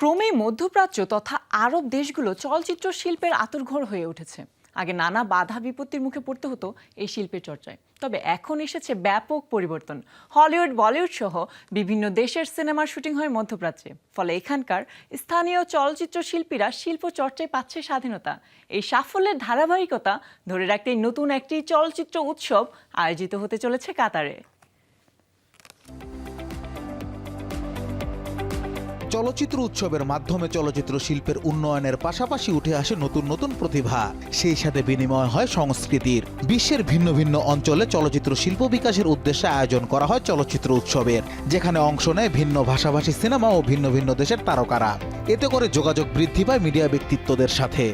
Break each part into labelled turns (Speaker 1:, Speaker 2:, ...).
Speaker 1: ক্রমেই মধ্যপ্রাচ্য তথা আরব দেশগুলো চলচ্চিত্র শিল্পের আঁতুড়ঘর হয়ে উঠেছে। আগে নানা বাধা বিপত্তির মুখে পড়তে হতো এই শিল্পের চর্চায়, তবে এখন এসেছে ব্যাপক পরিবর্তন। হলিউড, বলিউড সহ বিভিন্ন দেশের সিনেমার শুটিং হয় মধ্যপ্রাচ্যে। ফলে এখানকার স্থানীয় চলচ্চিত্র শিল্পীরা শিল্প চর্চায় পাচ্ছে স্বাধীনতা। এই সাফল্যের ধারাবাহিকতা ধরে রাখতে নতুন একটি চলচ্চিত্র উৎসব আয়োজিত হতে চলেছে কাতারে।
Speaker 2: চলচ্চিত্র উৎসবের মাধ্যমে চলচ্চিত্র শিল্পের উন্নয়নের পাশাপাশি উঠে আসে নতুন নতুন প্রতিভা, সেই সাথে বিনিময় হয় সংস্কৃতির। বিশ্বের ভিন্ন ভিন্ন অঞ্চলে চলচ্চিত্র শিল্প বিকাশের উদ্দেশ্যে আয়োজন করা হয় চলচ্চিত্র উৎসবের, যেখানে অংশ নেয় ভিন্ন ভাষাভাষী সিনেমা ও ভিন্ন ভিন্ন দেশের তারকারা। এতে করে যোগাযোগ বৃদ্ধি পায় মিডিয়া ব্যক্তিত্বদের সাথে।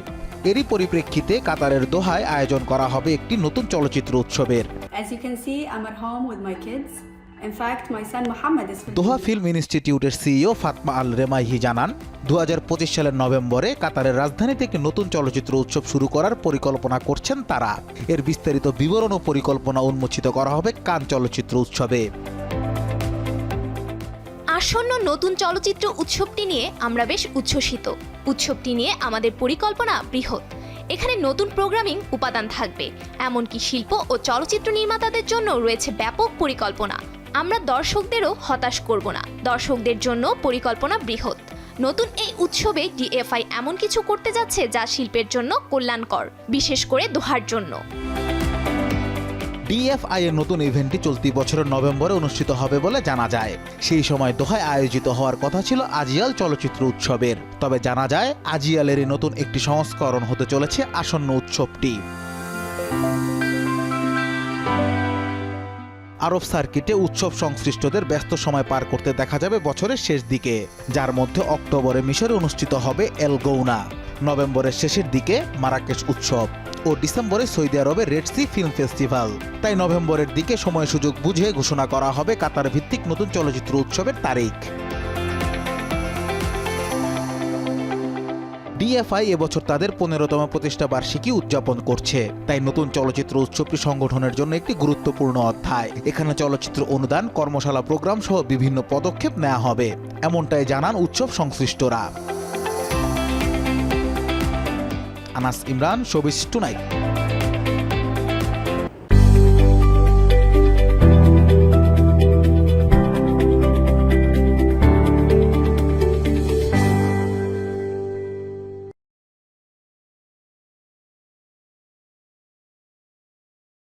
Speaker 2: এরই পরিপ্রেক্ষিতে কাতারের দোহায় আয়োজন করা হবে একটি নতুন চলচ্চিত্র উৎসবের।
Speaker 3: As you can see, I'm at home with my kids. In fact, my son Muhammad is
Speaker 2: Doha film ইনস্টিটিউটের সিইও ফাতমা আল রেমাইহি জানান, 2025 সালের নভেম্বরে কাতারের রাজধানীতে একটি নতুন চলচ্চিত্র উৎসব শুরু করার পরিকল্পনা করছেন তারা। এর বিস্তারিত বিবরণ ও পরিকল্পনা উন্মোচিত করা হবে কান চলচ্চিত্র উৎসবে।
Speaker 4: আসন্ন নতুন চলচ্চিত্র উৎসবটি নিয়ে আমরা বেশ উচ্ছ্বসিত। উৎসবটি নিয়ে আমাদের পরিকল্পনা বৃহৎ। এখানে নতুন প্রোগ্রামিং উপাদান থাকবে, এমনকি শিল্প ও চলচ্চিত্র নির্মাতাদের জন্য রয়েছে ব্যাপক পরিকল্পনা। আমরা দর্শকদেরও হতাশ করব না, দর্শকদের জন্য পরিকল্পনা বৃহৎ। নতুন এই উৎসবে ডিএফআই এমন কিছু করতে যাচ্ছে যা শিল্পের জন্য কল্যাণকর, বিশেষ করে দোহার জন্য।
Speaker 2: ডিএফআই এর নতুন ইভেন্টটি চলতি বছরের নভেম্বরে অনুষ্ঠিত হবে বলে জানা যায়। সেই সময় দোহায় আয়োজিত হওয়ার কথা ছিল আজিয়াল চলচ্চিত্র উৎসবের, তবে জানা যায় আজিয়ালেরই নতুন একটি সংস্করণ হতে চলেছে আসন্ন উৎসবটি। আরব সার্কিটে উৎসব সংশ্লিষ্টদের ব্যস্ত সময় পার করতে দেখা যাবে বছরের শেষ দিকে, যার মধ্যে অক্টোবরে মিশরে অনুষ্ঠিত হবে এল গৌনা, নভেম্বরের শেষের দিকে মারাকেশ উৎসব ও ডিসেম্বরে সৌদি আরবের রেড সি ফিল্ম ফেস্টিভ্যাল। তাই নভেম্বরের দিকে সময় সুযোগ বুঝে ঘোষণা করা হবে কাতার ভিত্তিক নতুন চলচ্চিত্র উৎসবের তারিখ। ডিএফআই এবছর তাদের 15তম প্রতিষ্ঠা বার্ষিকী উদযাপন করছে, তাই নতুন চলচ্চিত্র উৎসবটি সংগঠনের জন্য একটি গুরুত্বপূর্ণ অধ্যায়। এখানে চলচ্চিত্র অনুদান, কর্মশালা, প্রোগ্রাম সহ বিভিন্ন পদক্ষেপ নেওয়া হবে, এমনটাই জানান উৎসব সংশ্লিষ্টরা। Anas Imran, showbiz tonight.